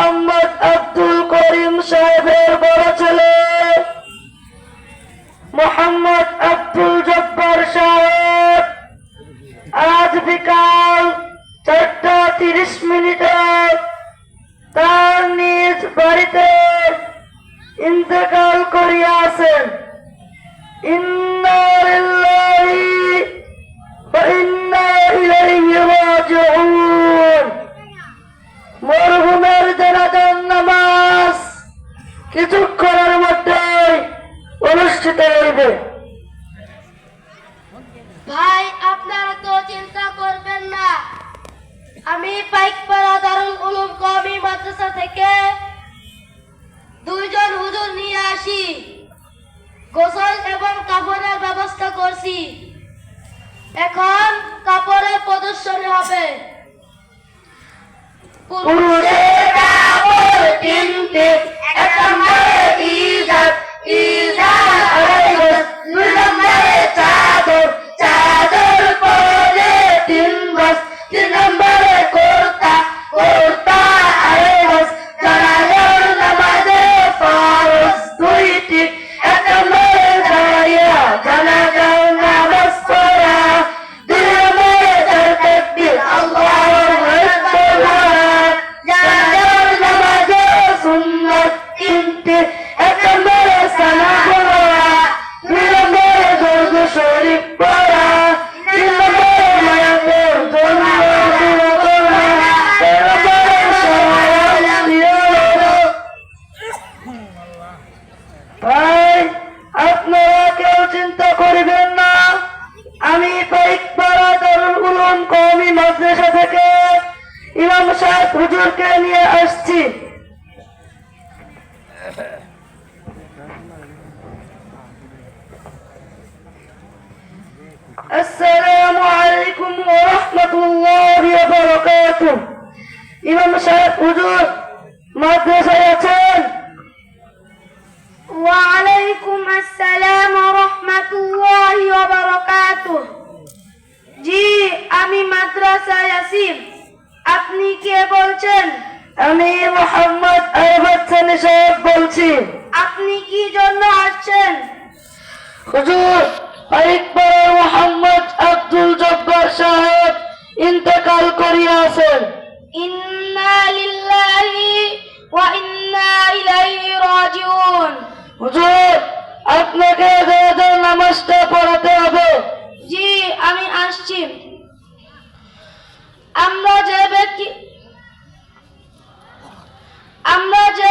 মোহাম্মদ আব্দুল করিম সাহেবের বড় ছেলে মোহাম্মদ আব্দুল জব্বার সাহেব আজ বিকাল 4:30 তার নিজ বাড়িতে ইন্তেকাল করিয়াছেন। ইন্না লিল্লাহি ওয়া ইন্না ইলাইহি রাজিউন। মরহুমের জানাজার নামাজ কিছুক্ষণের মধ্যে অনুষ্ঠিত হইবে। ভাই, আপনারা তো চিন্তা করবেন না, আমি পাইকপাড়া দারুল উলুম কওমি মাদ্রাসা থেকে 2 জন হুজুর নিয়ে আসি। গোসল এবং কাপড়ের ব্যবস্থা করছি। এখন কাপড়ের প্রদর্শনী হবে। পুরুষের কাপড় কিনতে এক নম্বরে ইজাত, ইজাত আড়াই গজ, 2 নম্বরে চাদর, চাদর পরে 3 গজ, 3 নম্বরে কুর্তা, কুর্তা আড়াই গজ, জানাজার নামাজে ফরজ 2টি, 1 নম্বরে দাঁড়িয়া জানাজার নামাজ পড়া, 2 নম্বরে চার তাকবীর আল্লাহু আকবার, জানাজার নামাজে সুন্নাত 3টি, 1 নম্বরে সানা পড়া, 2 নম্বরে দরুদ শরীফ পড়া, 3 নম্বরে মায়াতের জন্য দোয়া করা, 4 নম্বরে সওয়াল নিয়ত। ভাই, আপনারা কেউ চিন্তা করবেন না, আমি পাইকপাড়া দারুল উলুম কওমি মাদ্রাসা থেকে ইমাম সাহেব হুজুরকে নিয়ে আসছি। আসসালামু আলাইকুম ওয়া রাহমাতুল্লাহি ওয়া বারাকাতুহু। ইমাম সাহেব হুজুর মাদ্রাসায় আছেন? ওয়ালাইকুম আসসালাম ওয়া রাহমাতুল্লাহি ওয়া বারাকাতুহু। জি, আমি মাদ্রাসায় আছি। আপনি কে বলছেন? আমি মোহাম্মদ আহমদ সানি সাহেব বলছি। আপনি কি জন্য আসছেন? হুজুর, পাইকপাড়ার মোহাম্মদ আব্দুল জব্বার সাহেব ইন্তেকাল করিয়াছেন। ইন্না লিল্লাহি